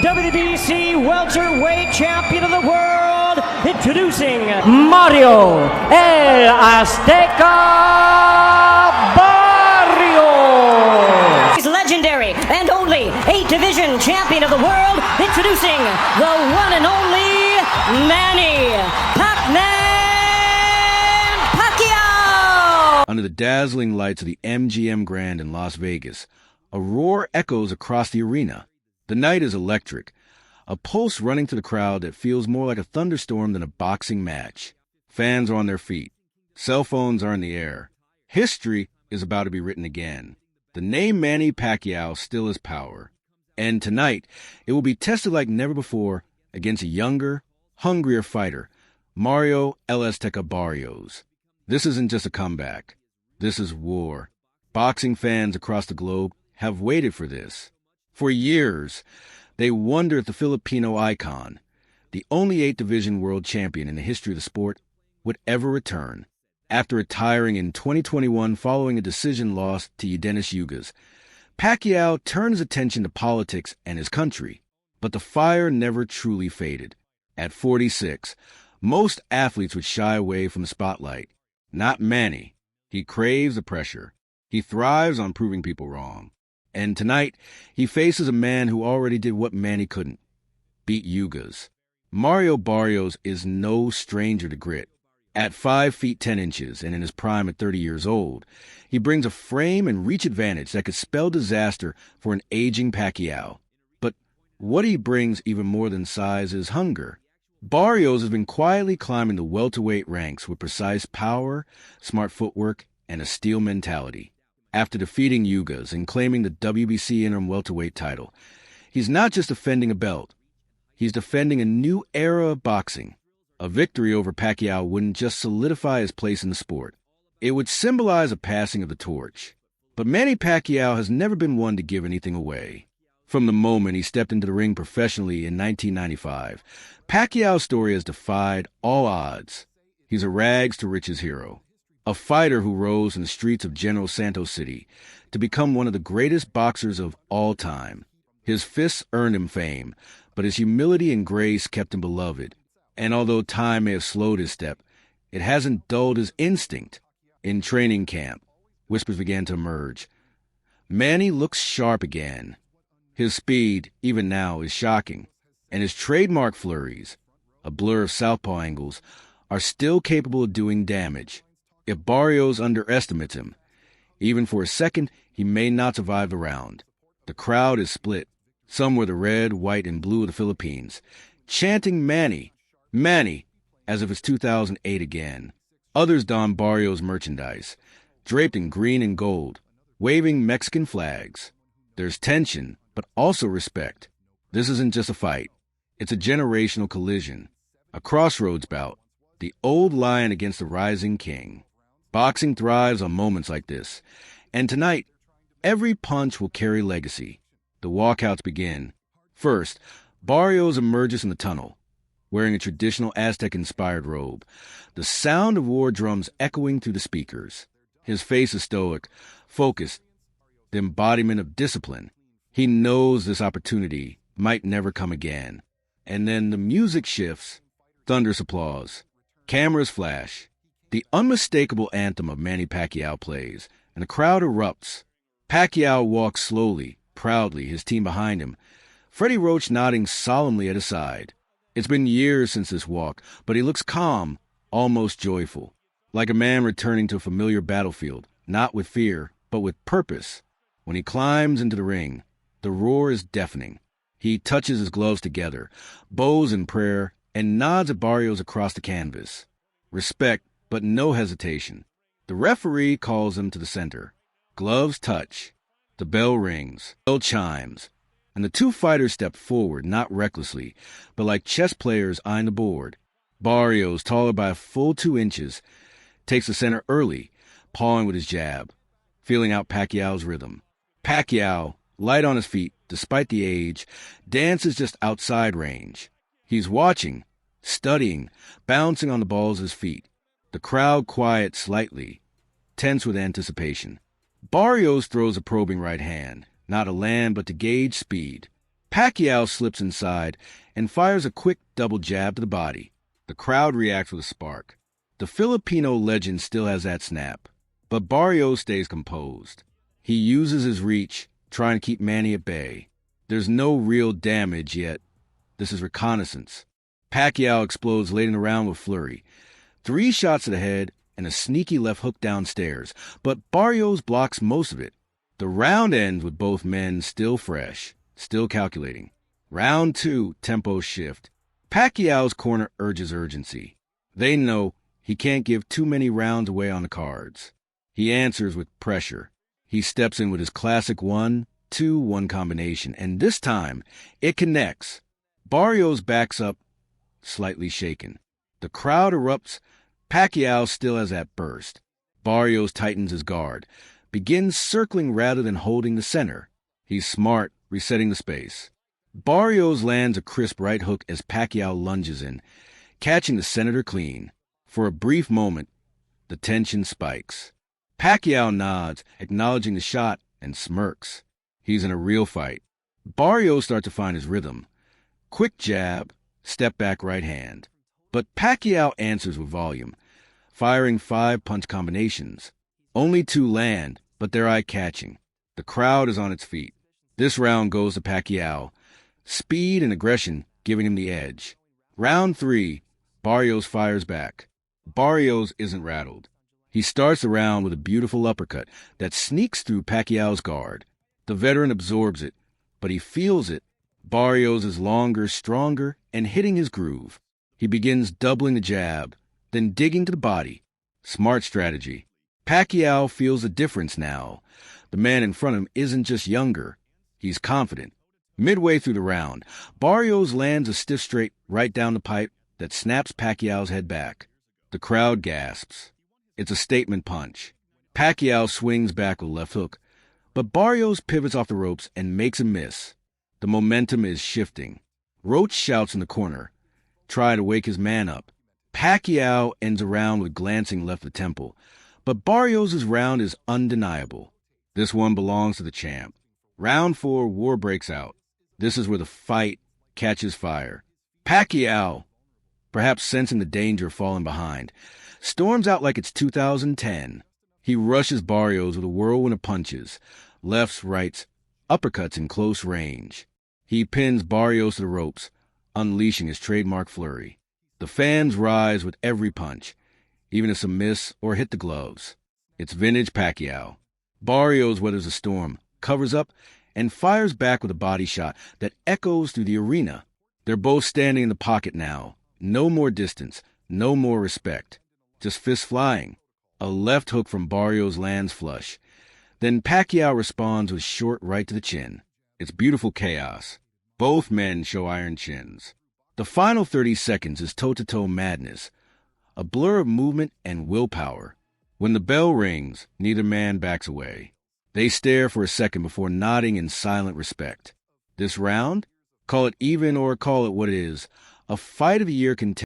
WBC welterweight champion of the world, introducing Mario El Azteca Barrios. He's legendary and only 8-division champion of the world, introducing the one and only Manny Pacquiao. Under the dazzling lights of the MGM Grand in Las Vegas, a roar echoes across the arena. The night is electric, a pulse running through the crowd that feels more like a thunderstorm than a boxing match. Fans are on their feet. Cell phones are in the air. History is about to be written again. The name Manny Pacquiao still has power. And tonight, it will be tested like never before against a younger, hungrier fighter, Mario El Azteca Barrios. This isn't just a comeback. This is war. Boxing fans across the globe have waited for this. For years, they wonder if the Filipino icon, the only 8-division world champion in the history of the sport, would ever return. After retiring in 2021 following a decision loss to Dennis Yugas, Pacquiao turned his attention to politics and his country. But the fire never truly faded. At 46, most athletes would shy away from the spotlight. Not Manny. He craves the pressure. He thrives on proving people wrong. And tonight, he faces a man who already did what Manny couldn't, beat Yugas. Mario Barrios is no stranger to grit. At 5 feet 10 inches and in his prime at 30 years old, he brings a frame and reach advantage that could spell disaster for an aging Pacquiao. But what he brings even more than size is hunger. Barrios has been quietly climbing the welterweight ranks with precise power, smart footwork, and a steel mentality. After defeating Yugas and claiming the WBC interim welterweight title, he's not just defending a belt. He's defending a new era of boxing. A victory over Pacquiao wouldn't just solidify his place in the sport. It would symbolize a passing of the torch. But Manny Pacquiao has never been one to give anything away. From the moment he stepped into the ring professionally in 1995, Pacquiao's story has defied all odds. He's a rags-to-riches hero. A fighter who rose in the streets of General Santos City to become one of the greatest boxers of all time. His fists earned him fame, but his humility and grace kept him beloved. And although time may have slowed his step, it hasn't dulled his instinct. In training camp, whispers began to emerge. Manny looks sharp again. His speed, even now, is shocking. And his trademark flurries, a blur of southpaw angles, are still capable of doing damage. If Barrios underestimates him, even for a second, he may not survive the round. The crowd is split. Some were the red, white, and blue of the Philippines, chanting Manny, Manny, as if it's 2008 again. Others don Barrios merchandise, draped in green and gold, waving Mexican flags. There's tension, but also respect. This isn't just a fight. It's a generational collision, a crossroads bout, the old lion against the rising king. Boxing thrives on moments like this. And tonight, every punch will carry legacy. The walkouts begin. First, Barrios emerges from the tunnel, wearing a traditional Aztec-inspired robe, the sound of war drums echoing through the speakers. His face is stoic, focused, the embodiment of discipline. He knows this opportunity might never come again. And then the music shifts, thunderous applause, cameras flash. The unmistakable anthem of Manny Pacquiao plays, and the crowd erupts. Pacquiao walks slowly, proudly, his team behind him, Freddie Roach nodding solemnly at his side. It's been years since this walk, but he looks calm, almost joyful, like a man returning to a familiar battlefield, not with fear, but with purpose. When he climbs into the ring, the roar is deafening. He touches his gloves together, bows in prayer, and nods at Barrios across the canvas. Respect, but no hesitation. The referee calls him to the center. Gloves touch. The bell rings. Bell chimes. And the two fighters step forward, not recklessly, but like chess players eyeing the board. Barrios, taller by a full 2 inches, takes the center early, pawing with his jab, feeling out Pacquiao's rhythm. Pacquiao, light on his feet, despite the age, dances just outside range. He's watching, studying, bouncing on the balls of his feet. The crowd quiets slightly, tense with anticipation. Barrios throws a probing right hand, not to land but to gauge speed. Pacquiao slips inside and fires a quick double jab to the body. The crowd reacts with a spark. The Filipino legend still has that snap, but Barrios stays composed. He uses his reach, trying to keep Manny at bay. There's no real damage yet. This is reconnaissance. Pacquiao explodes late in the round with flurry. 3 shots to the head and a sneaky left hook downstairs, but Barrios blocks most of it. The round ends with both men still fresh, still calculating. Round 2, tempo shift. Pacquiao's corner urges urgency. They know he can't give too many rounds away on the cards. He answers with pressure. He steps in with his classic 1-2-1 combination, and this time it connects. Barrios backs up, slightly shaken. The crowd erupts. Pacquiao still has that burst. Barrios tightens his guard, begins circling rather than holding the center. He's smart, resetting the space. Barrios lands a crisp right hook as Pacquiao lunges in, catching the senator clean. For a brief moment, the tension spikes. Pacquiao nods, acknowledging the shot, and smirks. He's in a real fight. Barrios starts to find his rhythm. Quick jab, step back right hand. But Pacquiao answers with volume, firing 5 punch combinations. Only 2 land, but they're eye-catching. The crowd is on its feet. This round goes to Pacquiao. Speed and aggression giving him the edge. Round 3, Barrios fires back. Barrios isn't rattled. He starts the round with a beautiful uppercut that sneaks through Pacquiao's guard. The veteran absorbs it, but he feels it. Barrios is longer, stronger, and hitting his groove. He begins doubling the jab, then digging to the body. Smart strategy. Pacquiao feels the difference now. The man in front of him isn't just younger. He's confident. Midway through the round, Barrios lands a stiff straight right down the pipe that snaps Pacquiao's head back. The crowd gasps. It's a statement punch. Pacquiao swings back with left hook, but Barrios pivots off the ropes and makes a miss. The momentum is shifting. Roach shouts in the corner, try to wake his man up. Pacquiao ends a round with glancing left the temple, but Barrios' round is undeniable. This one belongs to the champ. Round 4, war breaks out. This is where the fight catches fire. Pacquiao, perhaps sensing the danger of falling behind, storms out like it's 2010. He rushes Barrios with a whirlwind of punches, lefts, rights, uppercuts in close range. He pins Barrios to the ropes, unleashing his trademark flurry. The fans rise with every punch, even if some miss or hit the gloves. It's vintage Pacquiao. Barrios weathers the storm, covers up, and fires back with a body shot that echoes through the arena. They're both standing in the pocket now. No more distance, no more respect. Just fists flying. A left hook from Barrios lands flush. Then Pacquiao responds with short right to the chin. It's beautiful chaos. Both men show iron chins. The final 30 seconds is toe-to-toe madness, a blur of movement and willpower. When the bell rings, neither man backs away. They stare for a second before nodding in silent respect. This round? Call it even or call it what it is. A fight of the year contender.